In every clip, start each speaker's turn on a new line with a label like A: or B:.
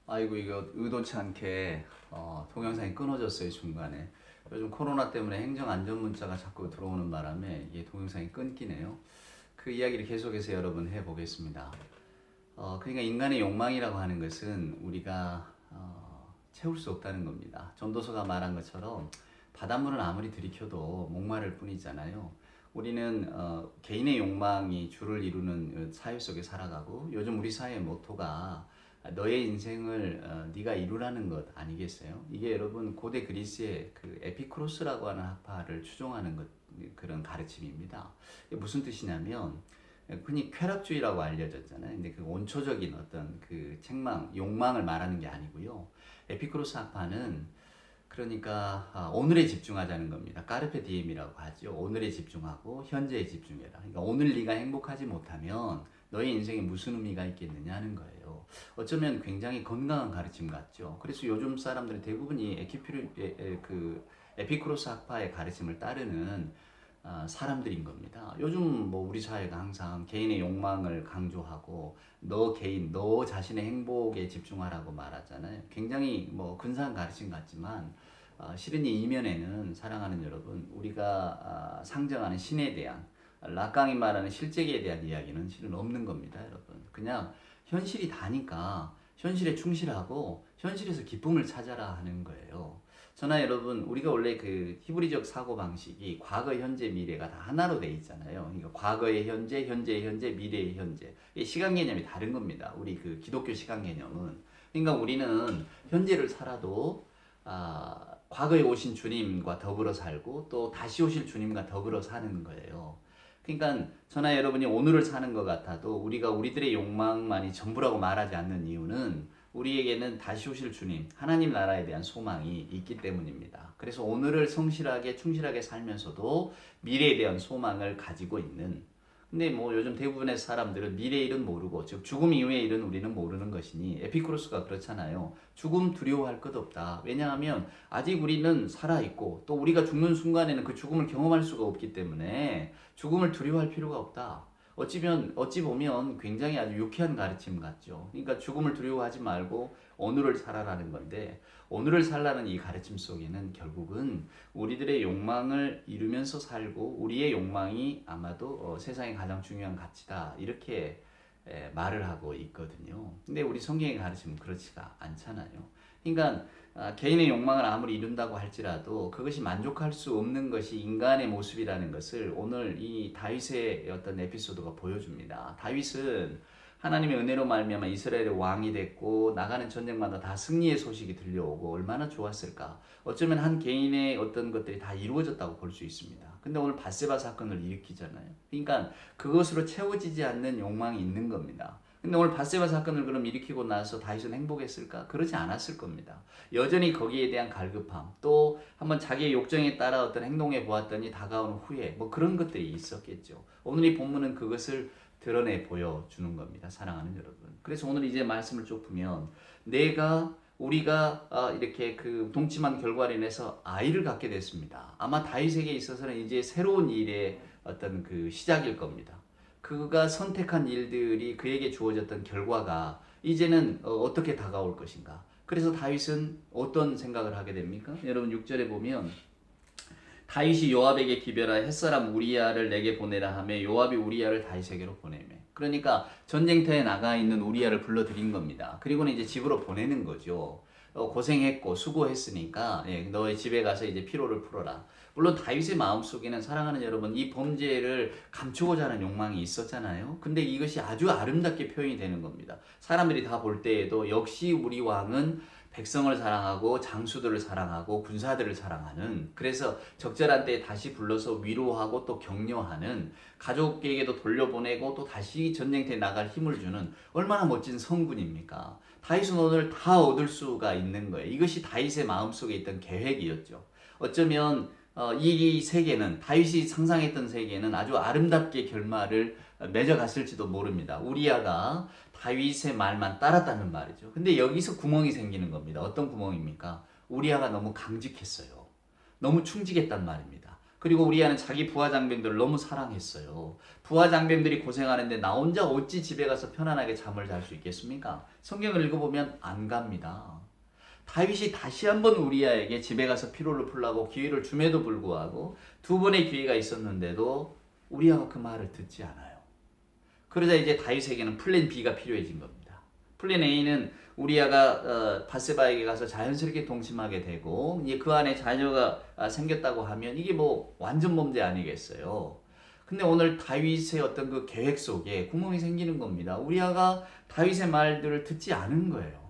A: 아이고 이거 의도치 않게 동영상이 끊어졌어요 중간에. 요즘 코로나 때문에 행정 안전 문자가 자꾸 들어오는 바람에 이게 동영상이 끊기네요. 그 이야기를 계속해서 여러분 해보겠습니다. 그러니까 인간의 욕망이라고 하는 것은 우리가 채울 수 없다는 겁니다. 전도서가 말한 것처럼 바닷물은 아무리 들이켜도 목마를 뿐이잖아요. 우리는 개인의 욕망이 주를 이루는 사회 속에 살아가고, 요즘 우리 사회의 모토가 너의 인생을 네가 이루라는 것 아니겠어요? 이게 여러분 고대 그리스의 그 에피쿠로스라고 하는 학파를 추종하는 그런 가르침입니다. 이게 무슨 뜻이냐면, 흔히 쾌락주의라고 알려졌잖아요. 근데 그 원초적인 어떤 그 책망, 욕망을 말하는 게 아니고요. 에피쿠로스 학파는 그러니까 오늘에 집중하자는 겁니다. 까르페 디엠이라고 하죠. 오늘에 집중하고 현재에 집중해라. 그러니까 오늘 네가 행복하지 못하면 너의 인생에 무슨 의미가 있겠느냐 하는 거예요. 어쩌면 굉장히 건강한 가르침 같죠. 그래서 요즘 사람들은 대부분이 에피쿠로스 학파의 가르침을 따르는 사람들인 겁니다. 요즘 뭐 우리 사회가 항상 개인의 욕망을 강조하고 너 개인, 너 자신의 행복에 집중하라고 말하잖아요. 굉장히 뭐 근사한 가르침 같지만 실은 이 이면에는 사랑하는 여러분, 우리가 상정하는 신에 대한, 락강이 말하는 실제계에 대한 이야기는 실은 없는 겁니다, 여러분. 그냥 현실이 다니까 현실에 충실하고 현실에서 기쁨을 찾아라 하는 거예요. 저나 여러분, 우리가 원래 그 히브리적 사고 방식이 과거, 현재, 미래가 다 하나로 돼 있잖아요. 그러니까 과거의 현재, 현재의 현재, 미래의 현재. 이 시간 개념이 다른 겁니다. 우리 그 기독교 시간 개념은. 그러니까 우리는 현재를 살아도 과거에 오신 주님과 더불어 살고 또 다시 오실 주님과 더불어 사는 거예요. 그러니까 저나 여러분이 오늘을 사는 것 같아도 우리가 우리들의 욕망만이 전부라고 말하지 않는 이유는 우리에게는 다시 오실 주님, 하나님 나라에 대한 소망이 있기 때문입니다. 그래서 오늘을 성실하게, 충실하게 살면서도 미래에 대한 소망을 가지고 있는, 근데 뭐 요즘 대부분의 사람들은 미래의 일은 모르고, 즉 죽음 이후의 일은 우리는 모르는 것이니, 에피쿠로스가 그렇잖아요. 죽음 두려워할 것 없다. 왜냐하면 아직 우리는 살아있고 또 우리가 죽는 순간에는 그 죽음을 경험할 수가 없기 때문에 죽음을 두려워할 필요가 없다. 어찌 보면 굉장히 아주 유쾌한 가르침 같죠. 그러니까 죽음을 두려워하지 말고 오늘을 살아라는 건데, 오늘을 살라는 이 가르침 속에는 결국은 우리들의 욕망을 이루면서 살고, 우리의 욕망이 아마도 세상의 가장 중요한 가치다, 이렇게 말을 하고 있거든요. 근데 우리 성경의 가르침은 그렇지가 않잖아요. 그러니까 개인의 욕망을 아무리 이룬다고 할지라도 그것이 만족할 수 없는 것이 인간의 모습이라는 것을 오늘 이 다윗의 어떤 에피소드가 보여줍니다. 다윗은 하나님의 은혜로 말미암아 이스라엘의 왕이 됐고, 나가는 전쟁마다 다 승리의 소식이 들려오고 얼마나 좋았을까. 어쩌면 한 개인의 어떤 것들이 다 이루어졌다고 볼 수 있습니다. 근데 오늘 밧세바 사건을 일으키잖아요. 그러니까 그것으로 채워지지 않는 욕망이 있는 겁니다. 근데 오늘 밧세바 사건을 그럼 일으키고 나서 다윗은 행복했을까? 그러지 않았을 겁니다. 여전히 거기에 대한 갈급함, 또 한번 자기의 욕정에 따라 어떤 행동해 보았더니 다가오는 후회, 뭐 그런 것들이 있었겠죠. 오늘 이 본문은 그것을 드러내 보여주는 겁니다. 사랑하는 여러분. 그래서 오늘 이제 말씀을 쭉 보면, 우리가 이렇게 그 동침한 결과로 인해서 아이를 갖게 됐습니다. 아마 다윗에게 있어서는 이제 새로운 일의 어떤 그 시작일 겁니다. 그가 선택한 일들이 그에게 주어졌던 결과가 이제는 어떻게 다가올 것인가. 그래서 다윗은 어떤 생각을 하게 됩니까? 여러분 6절에 보면, 다윗이 요압에게 기별하여 햇사람 우리야를 내게 보내라 하며 요압이 우리야를 다윗에게로 보내매. 그러니까 전쟁터에 나가 있는 우리야를 불러들인 겁니다. 그리고는 이제 집으로 보내는 거죠. 고생했고 수고했으니까 너의 집에 가서 이제 피로를 풀어라. 물론 다윗의 마음속에는, 사랑하는 여러분, 이 범죄를 감추고자 하는 욕망이 있었잖아요. 근데 이것이 아주 아름답게 표현이 되는 겁니다. 사람들이 다 볼 때에도 역시 우리 왕은 백성을 사랑하고 장수들을 사랑하고 군사들을 사랑하는, 그래서 적절한 때에 다시 불러서 위로하고 또 격려하는, 가족에게도 돌려보내고 또 다시 전쟁터에 나갈 힘을 주는 얼마나 멋진 성군입니까? 다윗은 오늘 다 얻을 수가 있는 거예요. 이것이 다윗의 마음속에 있던 계획이었죠. 어쩌면 이 세계는, 다윗이 상상했던 세계는 아주 아름답게 결말을 맺어갔을지도 모릅니다. 우리아가 다윗의 말만 따랐다는 말이죠. 근데 여기서 구멍이 생기는 겁니다. 어떤 구멍입니까? 우리아가 너무 강직했어요. 너무 충직했단 말입니다. 그리고 우리아는 자기 부하 장병들을 너무 사랑했어요. 부하 장병들이 고생하는데 나 혼자 어찌 집에 가서 편안하게 잠을 잘 수 있겠습니까? 성경을 읽어보면 안 갑니다. 다윗이 다시 한번 우리아에게 집에 가서 피로를 풀라고 기회를 줌에도 불구하고 두 번의 기회가 있었는데도 우리아가 그 말을 듣지 않아요. 그러자 이제 다윗에게는 플랜 B가 필요해진 겁니다. 플랜 A는 우리아가 바세바에게 가서 자연스럽게 동침하게 되고 이제 그 안에 자녀가 생겼다고 하면 이게 뭐 완전 범죄 아니겠어요. 근데 오늘 다윗의 어떤 그 계획 속에 구멍이 생기는 겁니다. 우리아가 다윗의 말들을 듣지 않은 거예요.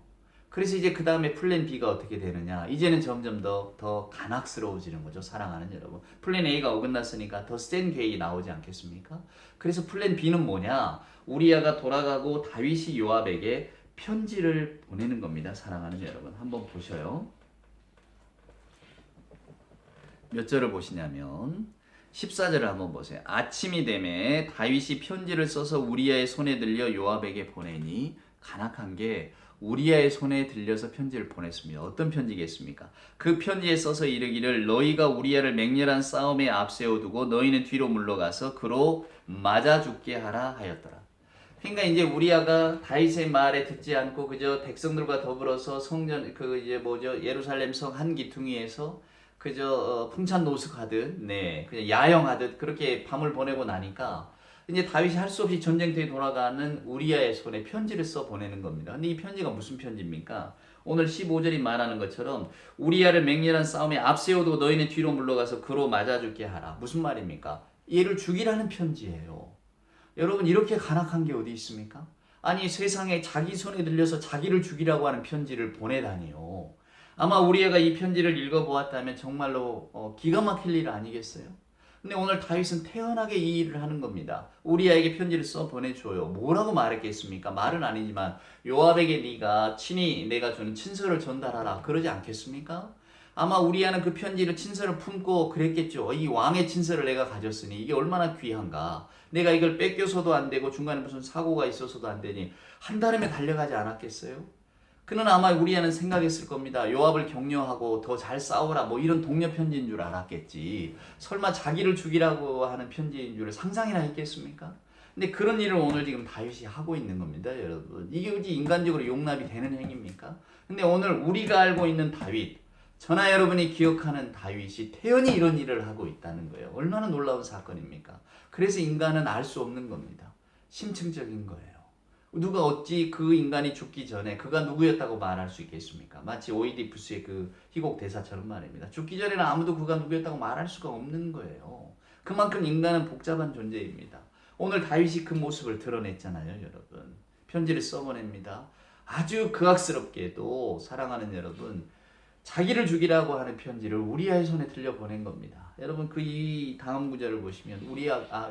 A: 그래서 이제 그 다음에 플랜 B가 어떻게 되느냐. 이제는 점점 더 간악스러워지는 거죠. 사랑하는 여러분. 플랜 A가 어긋났으니까 더 센 계획이 나오지 않겠습니까? 그래서 플랜 B는 뭐냐. 우리아가 돌아가고 다윗이 요압에게 편지를 보내는 겁니다. 사랑하는 여러분. 한번 보셔요. 몇 절을 보시냐면 14절을 한번 보세요. 아침이 되매 다윗이 편지를 써서 우리아의 손에 들려 요압에게 보내니 간악한 게 우리아의 손에 들려서 편지를 보냈습니다. 어떤 편지겠습니까? 그 편지에 써서 이르기를 너희가 우리아를 맹렬한 싸움에 앞세워두고 너희는 뒤로 물러가서 그로 맞아 죽게 하라 하였더라. 그러니까 이제 우리아가 다윗의 말에 듣지 않고 그저 백성들과 더불어서 성전 그 이제 뭐죠 예루살렘 성 한 기퉁이에서 그저 풍찬 노숙하듯 네 그냥 야영하듯 그렇게 밤을 보내고 나니까 이제 다윗이 할 수 없이 전쟁터에 돌아가는 우리아의 손에 편지를 써 보내는 겁니다. 근데 이 편지가 무슨 편지입니까? 오늘 15절이 말하는 것처럼 우리아를 맹렬한 싸움에 앞세워두고 너희는 뒤로 물러가서 그로 맞아 죽게 하라. 무슨 말입니까? 얘를 죽이라는 편지예요. 여러분 이렇게 간악한 게 어디 있습니까? 아니 세상에 자기 손에 들려서 자기를 죽이라고 하는 편지를 보내다니요. 아마 우리아가 이 편지를 읽어보았다면 정말로 기가 막힐 일 아니겠어요? 근데 오늘 다윗은 태연하게 이 일을 하는 겁니다. 우리아에게 편지를 써 보내줘요. 뭐라고 말했겠습니까? 말은 아니지만 요압에게 네가 친히 내가 주는 친서를 전달하라 그러지 않겠습니까? 아마 우리아는 그 편지를 친서를 품고 그랬겠죠. 이 왕의 친서를 내가 가졌으니 이게 얼마나 귀한가. 내가 이걸 뺏겨서도 안 되고 중간에 무슨 사고가 있어서도 안 되니 한 달이면 달려가지 않았겠어요? 그는 아마 우리아는 생각했을 겁니다. 요압을 격려하고 더 잘 싸우라 뭐 이런 동료 편지인 줄 알았겠지. 설마 자기를 죽이라고 하는 편지인 줄 상상이나 했겠습니까? 근데 그런 일을 오늘 지금 다윗이 하고 있는 겁니다, 여러분. 이게 어디 인간적으로 용납이 되는 행위입니까? 근데 오늘 우리가 알고 있는 다윗, 저나 여러분이 기억하는 다윗이 태연히 이런 일을 하고 있다는 거예요. 얼마나 놀라운 사건입니까? 그래서 인간은 알 수 없는 겁니다. 심층적인 거예요. 누가 어찌 그 인간이 죽기 전에 그가 누구였다고 말할 수 있겠습니까? 마치 오이디푸스의 그 희곡 대사처럼 말입니다. 죽기 전에는 아무도 그가 누구였다고 말할 수가 없는 거예요. 그만큼 인간은 복잡한 존재입니다. 오늘 다윗이 그 모습을 드러냈잖아요, 여러분. 편지를 써보냅니다. 아주 극악스럽게도 사랑하는 여러분, 자기를 죽이라고 하는 편지를 우리아의 손에 들려 보낸 겁니다. 여러분 그 이 다음 구절을 보시면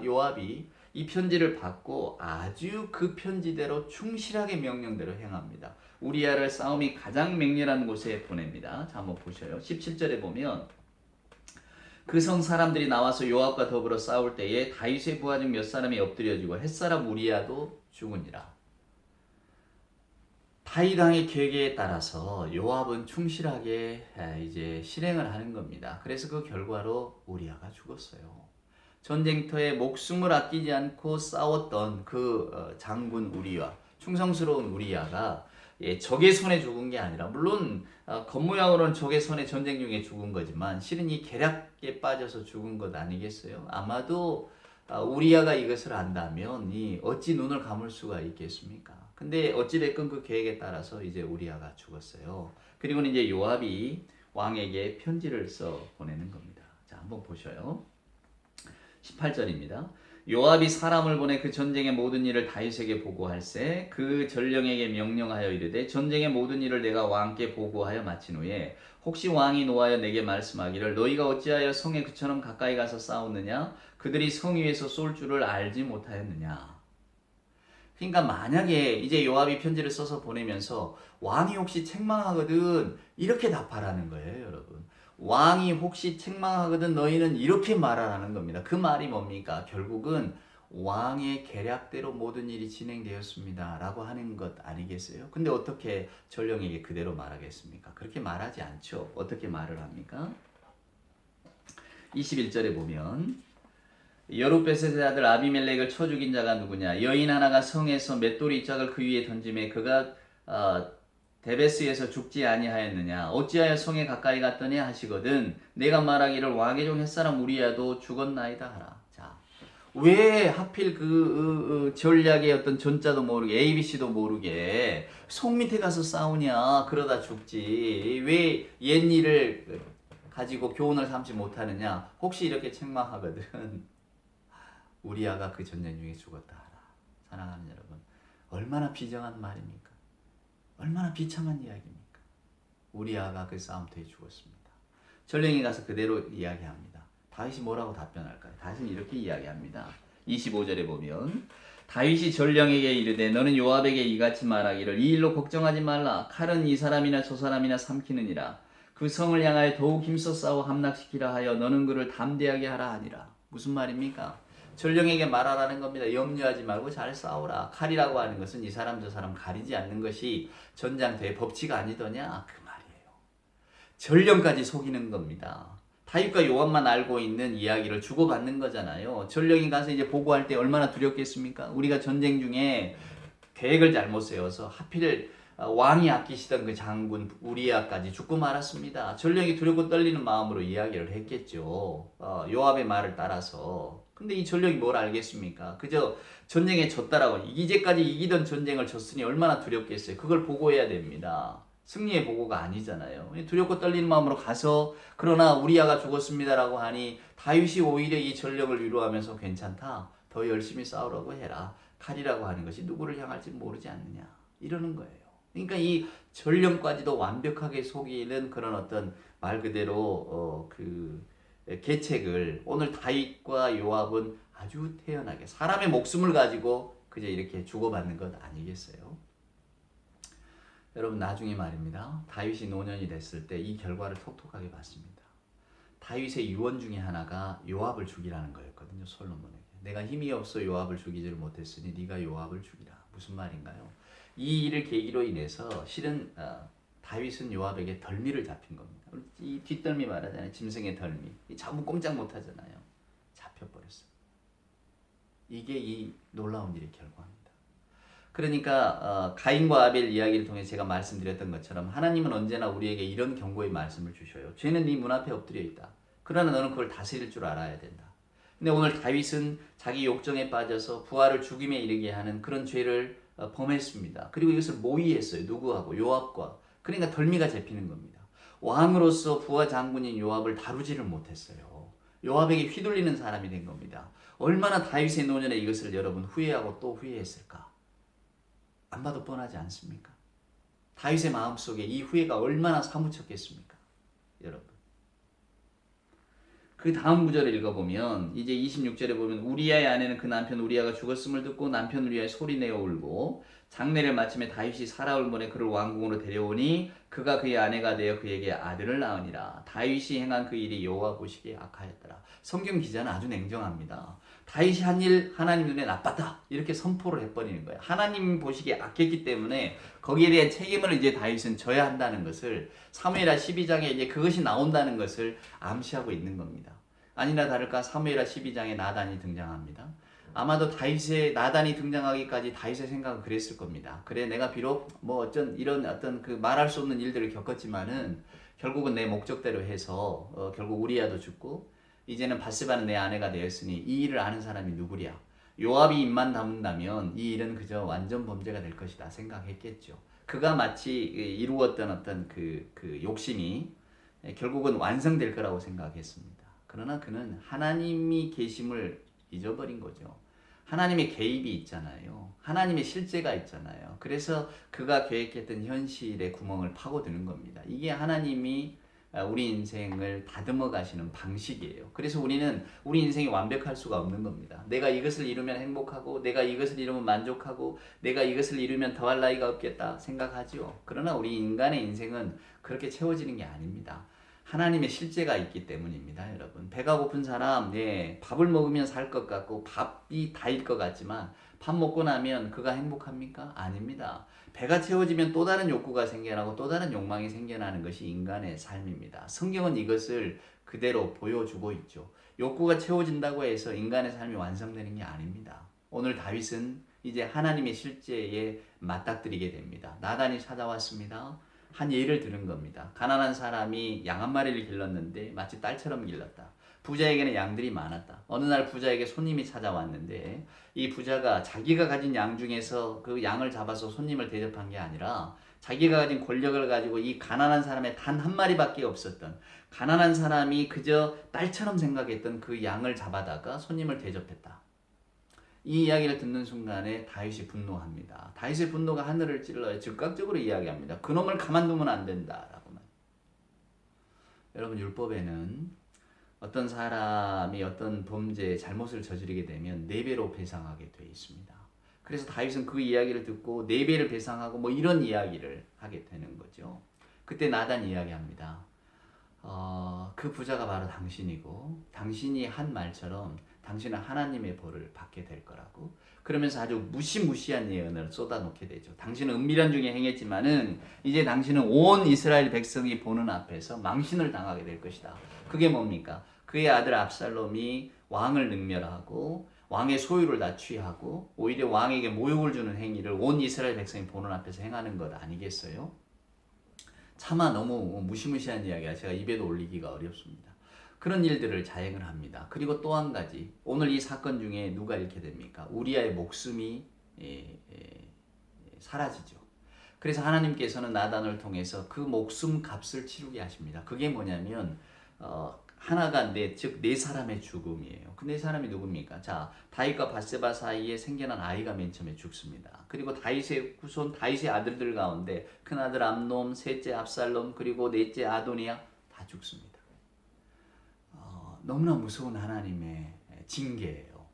A: 요압이 이 편지를 받고 아주 그 편지대로 충실하게 명령대로 행합니다. 우리아를 싸움이 가장 맹렬한 곳에 보냅니다. 자 한번 보셔요. 17절에 보면 그 성 사람들이 나와서 요압과 더불어 싸울 때에 다윗의 부하 중 몇 사람이 엎드려지고 햇사람 우리아도 죽으니라. 다윗 왕의 계획에 따라서 요압은 충실하게 이제 실행을 하는 겁니다. 그래서 그 결과로 우리아가 죽었어요. 전쟁터에 목숨을 아끼지 않고 싸웠던 그 장군 우리아, 충성스러운 우리아가 적의 손에 죽은 게 아니라 물론 겉모양으로는 적의 손에 전쟁 중에 죽은 거지만 실은 이 계략에 빠져서 죽은 것 아니겠어요? 아마도 우리아가 이것을 안다면 어찌 눈을 감을 수가 있겠습니까? 근데 어찌됐건 그 계획에 따라서 이제 우리아가 죽었어요. 그리고는 이제 요압이 왕에게 편지를 써 보내는 겁니다. 자 한번 보셔요. 18절입니다. 요압이 사람을 보내 그 전쟁의 모든 일을 다윗에게 보고할세 그 전령에게 명령하여 이르되 전쟁의 모든 일을 내가 왕께 보고하여 마친 후에 혹시 왕이 노하여 내게 말씀하기를 너희가 어찌하여 성에 그처럼 가까이 가서 싸웠느냐 그들이 성 위에서 쏠 줄을 알지 못하였느냐. 그러니까 만약에 이제 요압이 편지를 써서 보내면서 왕이 혹시 책망하거든 이렇게 답하라는 거예요, 여러분. 왕이 혹시 책망하거든 너희는 이렇게 말하라는 겁니다. 그 말이 뭡니까? 결국은 왕의 계략대로 모든 일이 진행되었습니다 라고 하는 것 아니겠어요? 근데 어떻게 전령에게 그대로 말하겠습니까? 그렇게 말하지 않죠. 어떻게 말을 합니까? 21절에 보면 여룻베셋의 아들 아비멜렉을 쳐 죽인 자가 누구냐? 여인 하나가 성에서 맷돌이 짝을 그 위에 던짐에 그가 데베스에서 죽지 아니하였느냐? 어찌하여 성에 가까이 갔더니 하시거든 내가 말하기를 왕의 종 햇사람 우리야도 죽었나이다 하라. 자, 왜 하필 전략의 어떤 전자도 모르게 ABC도 모르게 성 밑에 가서 싸우냐? 그러다 죽지. 왜 옛일을 가지고 교훈을 삼지 못하느냐? 혹시 이렇게 책망하거든. 우리아가 그 전쟁 중에 죽었다 하라. 사랑하는 여러분, 얼마나 비정한 말입니까? 얼마나 비참한 이야기입니까? 우리아가 그 싸움터에 죽었습니다. 전령이 가서 그대로 이야기합니다. 다윗이 뭐라고 답변할까요? 다윗은 이렇게 이야기합니다. 25절에 보면 다윗이 전령에게 이르되 너는 요압에게 이같이 말하기를 이 일로 걱정하지 말라. 칼은 이 사람이나 저 사람이나 삼키느니라. 그 성을 향하여 더욱 힘써 싸워 함락시키라 하여 너는 그를 담대하게 하라 하니라. 무슨 말입니까? 전령에게 말하라는 겁니다. 염려하지 말고 잘 싸우라. 칼이라고 하는 것은 이 사람 저 사람 가리지 않는 것이 전장터의 법칙 아니더냐? 그 말이에요. 전령까지 속이는 겁니다. 다윗과 요압만 알고 있는 이야기를 주고받는 거잖아요. 전령이 가서 이제 보고할 때 얼마나 두렵겠습니까? 우리가 전쟁 중에 계획을 잘못 세워서 하필 왕이 아끼시던 그 장군 우리아까지 죽고 말았습니다. 전령이 두렵고 떨리는 마음으로 이야기를 했겠죠. 요압의 말을 따라서. 근데 이 전령이 뭘 알겠습니까? 그저 전쟁에 졌다라고. 이제까지 이기던 전쟁을 졌으니 얼마나 두렵겠어요. 그걸 보고해야 됩니다. 승리의 보고가 아니잖아요. 두렵고 떨리는 마음으로 가서 그러나 우리아가 죽었습니다라고 하니 다윗이 오히려 이 전령을 위로하면서 괜찮다. 더 열심히 싸우라고 해라. 칼이라고 하는 것이 누구를 향할지 모르지 않느냐. 이러는 거예요. 그러니까 이 전령까지도 완벽하게 속이는 그런 어떤 말 그대로 계책을 오늘 다윗과 요압은 아주 태연하게 사람의 목숨을 가지고 그저 이렇게 주고받는 것 아니겠어요? 여러분 나중에 말입니다. 다윗이 노년이 됐을 때 이 결과를 톡톡하게 봤습니다. 다윗의 유언 중에 하나가 요압을 죽이라는 거였거든요. 솔로몬에게. 내가 힘이 없어 요압을 죽이지를 못했으니 네가 요압을 죽이라. 무슨 말인가요? 이 일을 계기로 인해서 실은 다윗은 요압에게 덜미를 잡힌 겁니다. 이 뒷덜미 말하잖아요. 짐승의 덜미. 잡으면 꼼짝 못하잖아요. 잡혀버렸어요. 이게 이 놀라운 일의 결과입니다. 그러니까 가인과 아벨 이야기를 통해 제가 말씀드렸던 것처럼 하나님은 언제나 우리에게 이런 경고의 말씀을 주셔요. 죄는 네 문 앞에 엎드려 있다. 그러나 너는 그걸 다스릴 줄 알아야 된다. 근데 오늘 다윗은 자기 욕정에 빠져서 부하를 죽임에 이르게 하는 그런 죄를 범했습니다. 그리고 이것을 모의했어요. 누구하고? 요압과. 그러니까 덜미가 잡히는 겁니다. 왕으로서 부하 장군인 요압을 다루지를 못했어요. 요압에게 휘둘리는 사람이 된 겁니다. 얼마나 다윗의 노년에 이것을 여러분 후회하고 또 후회했을까? 안 봐도 뻔하지 않습니까? 다윗의 마음속에 이 후회가 얼마나 사무쳤겠습니까? 여러분. 그 다음 구절을 읽어보면 이제 26절에 보면 우리아의 아내는 그 남편 우리아가 죽었음을 듣고 남편 우리아의 소리내어 울고 장례를 마침에 다윗이 사라울 문에 그를 왕궁으로 데려오니 그가 그의 아내가 되어 그에게 아들을 낳으니라. 다윗이 행한 그 일이 여호와 보시기에 악하였더라. 성경 기자는 아주 냉정합니다. 다윗이 한 일 하나님 눈에 나빴다 이렇게 선포를 해버리는 거예요. 하나님 보시기에 악했기 때문에 거기에 대한 책임을 이제 다윗은 져야 한다는 것을 사무엘하 12장에 이제 그것이 나온다는 것을 암시하고 있는 겁니다. 아니나 다를까 사무엘하 12장에 나단이 등장합니다. 아마도 다윗의 나단이 등장하기까지 다윗의 생각은 그랬을 겁니다. 그래 내가 비록 뭐 이런 어떤 그 말할 수 없는 일들을 겪었지만은 결국은 내 목적대로 해서 결국 우리아도 죽고 이제는 바세바는 내 아내가 되었으니 이 일을 아는 사람이 누구랴? 요압이 입만 다문다면 이 일은 그저 완전 범죄가 될 것이다 생각했겠죠. 그가 마치 이루었던 어떤 그 욕심이 결국은 완성될 거라고 생각했습니다. 그러나 그는 하나님이 계심을 잊어버린 거죠. 하나님의 개입이 있잖아요. 하나님의 실제가 있잖아요. 그래서 그가 계획했던 현실의 구멍을 파고드는 겁니다. 이게 하나님이 우리 인생을 다듬어 가시는 방식이에요. 그래서 우리는 우리 인생이 완벽할 수가 없는 겁니다. 내가 이것을 이루면 행복하고 내가 이것을 이루면 만족하고 내가 이것을 이루면 더할 나위가 없겠다 생각하죠. 그러나 우리 인간의 인생은 그렇게 채워지는 게 아닙니다. 하나님의 실제가 있기 때문입니다. 여러분 배가 고픈 사람 밥을 먹으면 살 것 같고 밥이 다일 것 같지만 밥 먹고 나면 그가 행복합니까? 아닙니다. 배가 채워지면 또 다른 욕구가 생겨나고 또 다른 욕망이 생겨나는 것이 인간의 삶입니다. 성경은 이것을 그대로 보여주고 있죠. 욕구가 채워진다고 해서 인간의 삶이 완성되는 게 아닙니다. 오늘 다윗은 이제 하나님의 실제에 맞닥뜨리게 됩니다. 나단이 찾아왔습니다. 한 예를 들은 겁니다. 가난한 사람이 양 한 마리를 길렀는데 마치 딸처럼 길렀다. 부자에게는 양들이 많았다. 어느 날 부자에게 손님이 찾아왔는데 이 부자가 자기가 가진 양 중에서 그 양을 잡아서 손님을 대접한 게 아니라 자기가 가진 권력을 가지고 이 가난한 사람의 단 한 마리밖에 없었던 가난한 사람이 그저 딸처럼 생각했던 그 양을 잡아다가 손님을 대접했다. 이 이야기를 듣는 순간에 다윗이 분노합니다. 다윗의 분노가 하늘을 찔러요. 즉각적으로 이야기합니다. 그놈을 가만두면 안 된다라고. 여러분, 율법에는 어떤 사람이 어떤 범죄, 잘못을 저지르게 되면 4배로 배상하게 되어 있습니다. 그래서 다윗은 그 이야기를 듣고 4배를 배상하고 뭐 이런 이야기를 하게 되는 거죠. 그때 나단이 이야기합니다. 그 부자가 바로 당신이고 당신이 한 말처럼 당신은 하나님의 벌을 받게 될 거라고, 그러면서 아주 무시무시한 예언을 쏟아놓게 되죠. 당신은 은밀한 중에 행했지만은 이제 당신은 온 이스라엘 백성이 보는 앞에서 망신을 당하게 될 것이다. 그게 뭡니까? 그의 아들 압살롬이 왕을 능멸하고 왕의 소유를 다 취하고 오히려 왕에게 모욕을 주는 행위를 온 이스라엘 백성이 보는 앞에서 행하는 것 아니겠어요? 차마 너무 무시무시한 이야기가 제가 입에도 올리기가 어렵습니다. 그런 일들을 자행을 합니다. 그리고 또 한 가지, 오늘 이 사건 중에 누가 잃게 됩니까? 우리아의 목숨이 사라지죠. 그래서 하나님께서는 나단을 통해서 그 목숨 값을 치르게 하십니다. 그게 뭐냐면 하나가 즉 네 사람의 죽음이에요. 그 네 사람이 누굽니까? 자, 다윗과 밧세바 사이에 생겨난 아이가 맨 처음에 죽습니다. 그리고 다윗의 후손, 다윗의 아들들 가운데 큰 아들 암논, 셋째 압살롬, 그리고 넷째 아도니아 다 죽습니다. 너무나 무서운 하나님의 징계예요.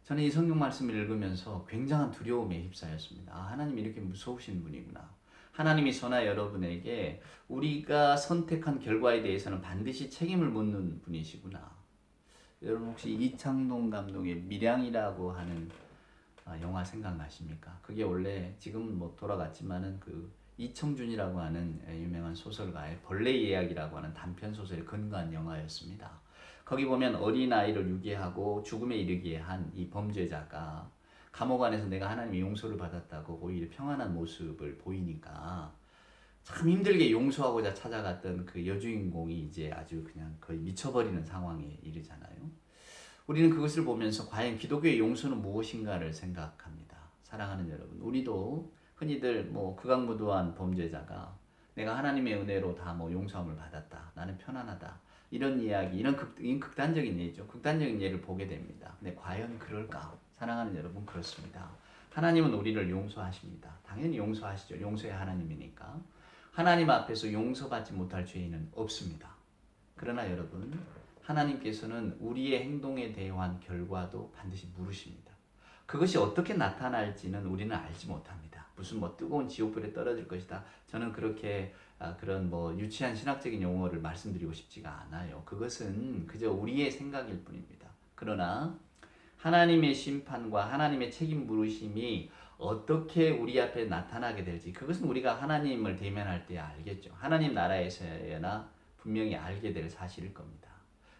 A: 저는 이 성경 말씀을 읽으면서 굉장한 두려움에 휩싸였습니다. 하나님이 이렇게 무서우신 분이구나. 하나님이 저나 여러분에게 우리가 선택한 결과에 대해서는 반드시 책임을 묻는 분이시구나. 여러분 혹시 이창동 감독의 밀양이라고 하는 영화 생각나십니까? 그게 원래 지금 뭐 돌아갔지만은 그 이청준이라고 하는 유명한 소설가의 벌레 이야기라고 하는 단편 소설에 근거한 영화였습니다. 거기 보면 어린아이를 유괴하고 죽음에 이르게 한 이 범죄자가 감옥 안에서 내가 하나님의 용서를 받았다고 오히려 평안한 모습을 보이니까 참 힘들게 용서하고자 찾아갔던 그 여주인공이 이제 아주 그냥 거의 미쳐버리는 상황에 이르잖아요. 우리는 그것을 보면서 과연 기독교의 용서는 무엇인가를 생각합니다. 사랑하는 여러분, 우리도 흔히들 뭐 극악무도한 범죄자가 내가 하나님의 은혜로 다 뭐 용서함을 받았다, 나는 편안하다, 이런 이야기, 이런 극단적인 예죠. 극단적인 예를 보게 됩니다. 근데 과연 그럴까? 사랑하는 여러분, 그렇습니다. 하나님은 우리를 용서하십니다. 당연히 용서하시죠. 용서의 하나님이니까. 하나님 앞에서 용서받지 못할 죄인은 없습니다. 그러나 여러분, 하나님께서는 우리의 행동에 대한 결과도 반드시 물으십니다. 그것이 어떻게 나타날지는 우리는 알지 못합니다. 무슨 뭐 뜨거운 지옥불에 떨어질 것이다. 저는 그렇게 그런 뭐 유치한 신학적인 용어를 말씀드리고 싶지가 않아요. 그것은 그저 우리의 생각일 뿐입니다. 그러나 하나님의 심판과 하나님의 책임 물으심이 어떻게 우리 앞에 나타나게 될지, 그것은 우리가 하나님을 대면할 때 알겠죠. 하나님 나라에서나 분명히 알게 될 사실일 겁니다.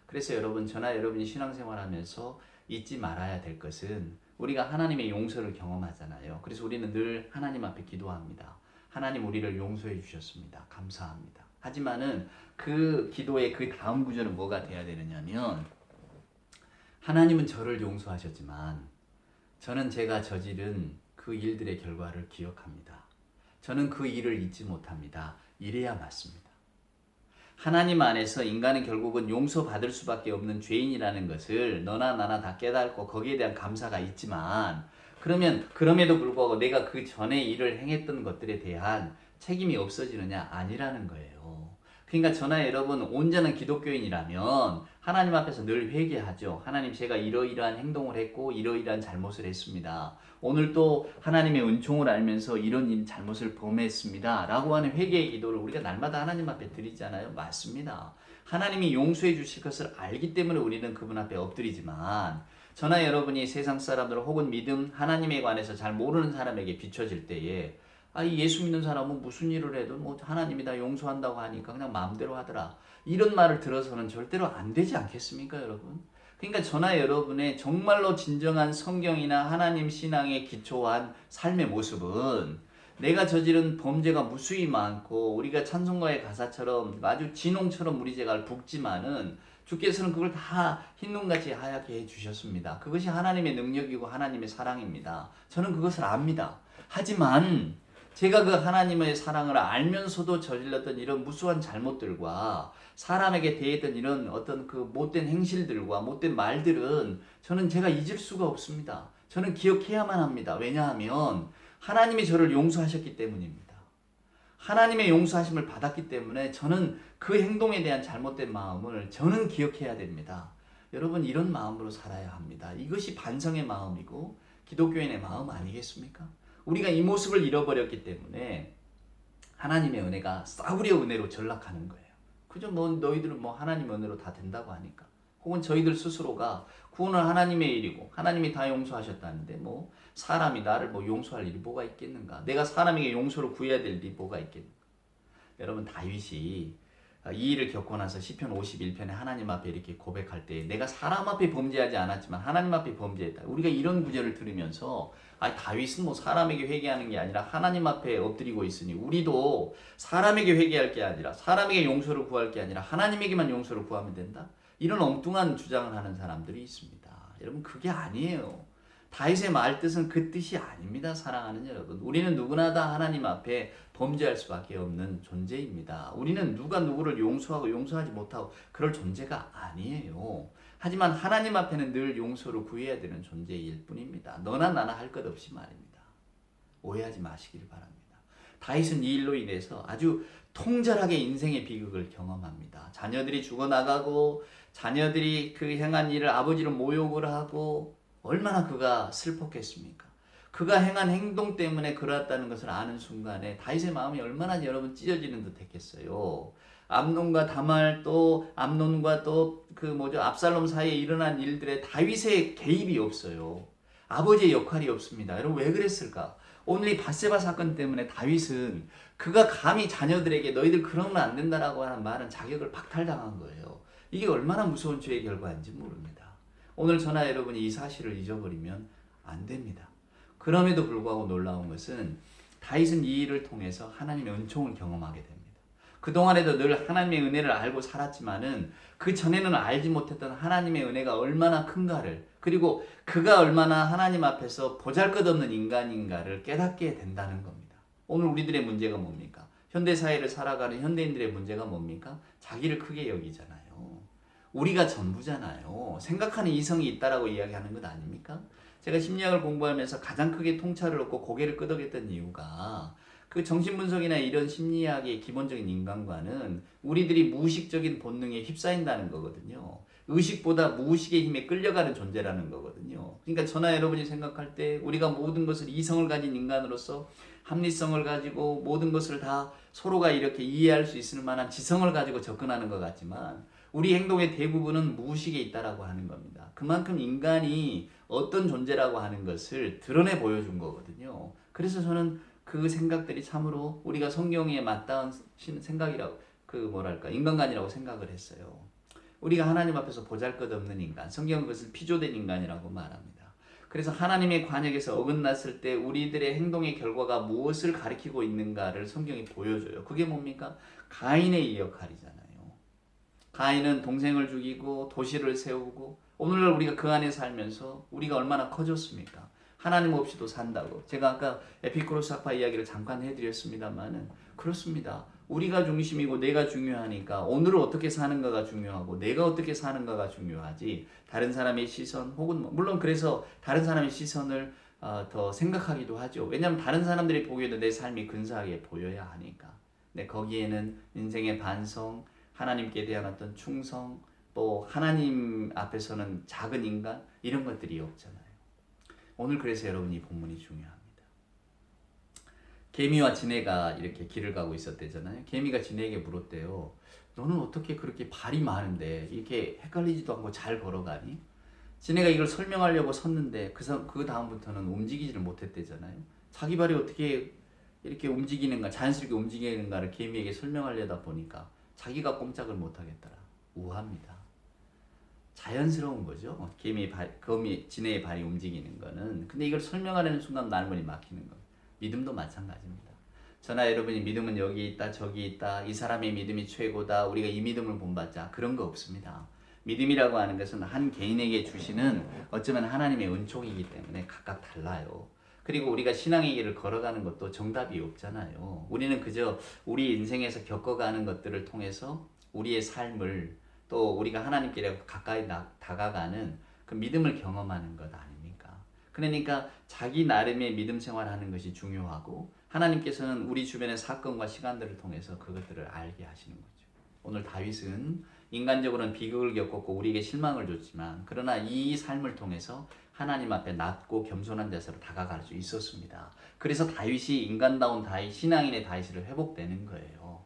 A: 그래서 여러분, 저나 여러분이 신앙생활하면서 잊지 말아야 될 것은 우리가 하나님의 용서를 경험하잖아요. 그래서 우리는 늘 하나님 앞에 기도합니다. 하나님, 우리를 용서해 주셨습니다. 감사합니다. 하지만은 그 기도의 그 다음 구절은 뭐가 돼야 되느냐면, 하나님은 저를 용서하셨지만 저는 제가 저지른 그 일들의 결과를 기억합니다. 저는 그 일을 잊지 못합니다. 이래야 맞습니다. 하나님 안에서 인간은 결국은 용서받을 수밖에 없는 죄인이라는 것을 너나 나나 다 깨닫고 거기에 대한 감사가 있지만, 그러면 그럼에도 불구하고 내가 그 전에 일을 행했던 것들에 대한 책임이 없어지느냐? 아니라는 거예요. 그러니까 저나 여러분, 온전한 기독교인이라면 하나님 앞에서 늘 회개하죠. 하나님, 제가 이러이러한 행동을 했고 이러이러한 잘못을 했습니다. 오늘 또 하나님의 은총을 알면서 이런 잘못을 범했습니다 라고 하는 회개의 기도를 우리가 날마다 하나님 앞에 드리잖아요. 맞습니다. 하나님이 용서해 주실 것을 알기 때문에 우리는 그분 앞에 엎드리지만, 저나 여러분이 세상 사람들 혹은 믿음 하나님에 관해서 잘 모르는 사람에게 비춰질 때에 이 예수 믿는 사람은 무슨 일을 해도 뭐 하나님이 다 용서한다고 하니까 그냥 마음대로 하더라. 이런 말을 들어서는 절대로 안 되지 않겠습니까, 여러분? 그러니까 저나 여러분의 정말로 진정한 성경이나 하나님 신앙에 기초한 삶의 모습은 내가 저지른 범죄가 무수히 많고 우리가 찬송가의 가사처럼 아주 진홍처럼 우리 죄가 붓지만은 주께서는 그걸 다 흰눈같이 하얗게 해주셨습니다. 그것이 하나님의 능력이고 하나님의 사랑입니다. 저는 그것을 압니다. 하지만 제가 그 하나님의 사랑을 알면서도 저질렀던 이런 무수한 잘못들과 사람에게 대했던 이런 어떤 그 못된 행실들과 못된 말들은 저는 제가 잊을 수가 없습니다. 저는 기억해야만 합니다. 왜냐하면 하나님이 저를 용서하셨기 때문입니다. 하나님의 용서하심을 받았기 때문에 저는 그 행동에 대한 잘못된 마음을 저는 기억해야 됩니다. 여러분 이런 마음으로 살아야 합니다. 이것이 반성의 마음이고 기독교인의 마음 아니겠습니까? 우리가 이 모습을 잃어버렸기 때문에 하나님의 은혜가 싸구려 은혜로 전락하는 거예요. 그저 뭐 너희들은 뭐 하나님의 은혜로 다 된다고 하니까. 혹은 저희들 스스로가 구원은 하나님의 일이고 하나님이 다 용서하셨다는데 뭐 사람이 나를 뭐 용서할 일이 뭐가 있겠는가? 내가 사람에게 용서를 구해야 될 일이 뭐가 있겠는가? 여러분 다윗이 이 일을 겪고 나서 시편 51편에 하나님 앞에 이렇게 고백할 때 내가 사람 앞에 범죄하지 않았지만 하나님 앞에 범죄했다. 우리가 이런 구절을 들으면서 다윗은 뭐 사람에게 회개하는 게 아니라 하나님 앞에 엎드리고 있으니 우리도 사람에게 회개할 게 아니라 사람에게 용서를 구할 게 아니라 하나님에게만 용서를 구하면 된다. 이런 엉뚱한 주장을 하는 사람들이 있습니다. 여러분 그게 아니에요. 다윗의 말뜻은 그 뜻이 아닙니다. 사랑하는 여러분. 우리는 누구나 다 하나님 앞에 범죄할 수밖에 없는 존재입니다. 우리는 누가 누구를 용서하고 용서하지 못하고 그럴 존재가 아니에요. 하지만 하나님 앞에는 늘 용서를 구해야 되는 존재일 뿐입니다. 너나 나나 할 것 없이 말입니다. 오해하지 마시길 바랍니다. 다윗은 이 일로 인해서 아주 통절하게 인생의 비극을 경험합니다. 자녀들이 죽어나가고 자녀들이 그 행한 일을 아버지를 모욕을 하고 얼마나 그가 슬펐겠습니까? 그가 행한 행동 때문에 그러했다는 것을 아는 순간에 다윗의 마음이 얼마나 여러분 찢어지는 듯 했겠어요. 암논과 다말 또 암논과 또 압살롬 사이에 일어난 일들에 다윗의 개입이 없어요. 아버지의 역할이 없습니다. 여러분 왜 그랬을까? 오늘 이 밧세바 사건 때문에 다윗은 그가 감히 자녀들에게 너희들 그러면 안 된다라고 하는 말은 자격을 박탈당한 거예요. 이게 얼마나 무서운 죄의 결과인지 모릅니다. 오늘 저나 여러분이 이 사실을 잊어버리면 안 됩니다. 그럼에도 불구하고 놀라운 것은 다윗은 이 일을 통해서 하나님의 은총을 경험하게 됩니다. 그동안에도 늘 하나님의 은혜를 알고 살았지만은 그 전에는 알지 못했던 하나님의 은혜가 얼마나 큰가를 그리고 그가 얼마나 하나님 앞에서 보잘것없는 인간인가를 깨닫게 된다는 겁니다. 오늘 우리들의 문제가 뭡니까? 현대사회를 살아가는 현대인들의 문제가 뭡니까? 자기를 크게 여기잖아요. 우리가 전부잖아요. 생각하는 이성이 있다라고 이야기하는 것 아닙니까? 제가 심리학을 공부하면서 가장 크게 통찰을 얻고 고개를 끄덕였던 이유가 그 정신분석이나 이런 심리학의 기본적인 인간관은 우리들이 무의식적인 본능에 휩싸인다는 거거든요. 의식보다 무의식의 힘에 끌려가는 존재라는 거거든요. 그러니까 저나 여러분이 생각할 때 우리가 모든 것을 이성을 가진 인간으로서 합리성을 가지고 모든 것을 다 서로가 이렇게 이해할 수 있을 만한 지성을 가지고 접근하는 것 같지만 우리 행동의 대부분은 무의식에 있다라고 하는 겁니다. 그만큼 인간이 어떤 존재라고 하는 것을 드러내 보여준 거거든요. 그래서 저는 그 생각들이 참으로 우리가 성경에 맞닿은 생각이라고 인간관이라고 생각을 했어요. 우리가 하나님 앞에서 보잘것없는 인간, 성경은 그것을 피조된 인간이라고 말합니다. 그래서 하나님의 관역에서 어긋났을 때 우리들의 행동의 결과가 무엇을 가리키고 있는가를 성경이 보여줘요. 그게 뭡니까? 가인의 이 역할이잖아요. 가인은 동생을 죽이고 도시를 세우고 오늘날 우리가 그 안에 살면서 우리가 얼마나 커졌습니까? 하나님 없이도 산다고. 제가 아까 에피쿠로스 학파 이야기를 잠깐 해드렸습니다만은 그렇습니다. 우리가 중심이고 내가 중요하니까 오늘을 어떻게 사는가가 중요하고 내가 어떻게 사는가가 중요하지 다른 사람의 시선 혹은 물론 그래서 다른 사람의 시선을 더 생각하기도 하죠. 왜냐하면 다른 사람들이 보기에도 내 삶이 근사하게 보여야 하니까. 근데 거기에는 인생의 반성, 하나님께 대한 어떤 충성, 또 하나님 앞에서는 작은 인간 이런 것들이 없잖아요. 오늘 그래서 여러분 이 본문이 중요합니다. 개미와 지네가 이렇게 길을 가고 있었대잖아요. 개미가 지네에게 물었대요. 너는 어떻게 그렇게 발이 많은데 이렇게 헷갈리지도 않고 잘 걸어가니? 지네가 이걸 설명하려고 섰는데 그 다음부터는 움직이지를 못했대잖아요. 자기 발이 어떻게 이렇게 움직이는가, 자연스럽게 움직이는가를 개미에게 설명하려다 보니까 자기가 꼼짝을 못하겠더라. 우합니다. 자연스러운 거죠. 지네의 발이 움직이는 거는. 근데 이걸 설명하려는 순간 날머리 막히는 거예요. 믿음도 마찬가지입니다. 저나 여러분이 믿음은 여기 있다, 저기 있다, 이 사람의 믿음이 최고다, 우리가 이 믿음을 본받자, 그런 거 없습니다. 믿음이라고 하는 것은 한 개인에게 주시는 어쩌면 하나님의 은총이기 때문에 각각 달라요. 그리고 우리가 신앙의 길을 걸어가는 것도 정답이 없잖아요. 우리는 그저 우리 인생에서 겪어가는 것들을 통해서 우리의 삶을, 또 우리가 하나님께 가까이 다가가는 그 믿음을 경험하는 것 아닙니까? 그러니까 자기 나름의 믿음 생활하는 것이 중요하고, 하나님께서는 우리 주변의 사건과 시간들을 통해서 그것들을 알게 하시는 거죠. 오늘 다윗은 인간적으로는 비극을 겪었고 우리에게 실망을 줬지만, 그러나 이 삶을 통해서 하나님 앞에 낮고 겸손한 자세로 다가갈 수 있었습니다. 그래서 다윗이 인간다운 다윗, 신앙인의 다윗으로 회복되는 거예요.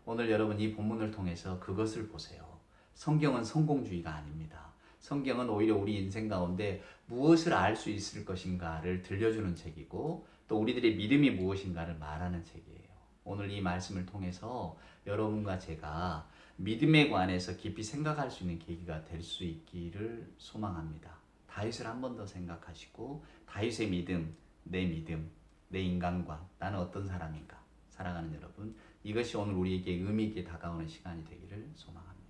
A: 오늘 여러분 이 본문을 통해서 그것을 보세요. 성경은 성공주의가 아닙니다. 성경은 오히려 우리 인생 가운데 무엇을 알 수 있을 것인가를 들려주는 책이고, 또 우리들의 믿음이 무엇인가를 말하는 책이에요. 오늘 이 말씀을 통해서 여러분과 제가 믿음에 관해서 깊이 생각할 수 있는 계기가 될 수 있기를 소망합니다. 다윗을 한 번 더 생각하시고, 다윗의 믿음, 내 인간관, 나는 어떤 사람인가 살아가는 여러분, 이것이 오늘 우리에게 의미 있게 다가오는 시간이 되기를 소망합니다.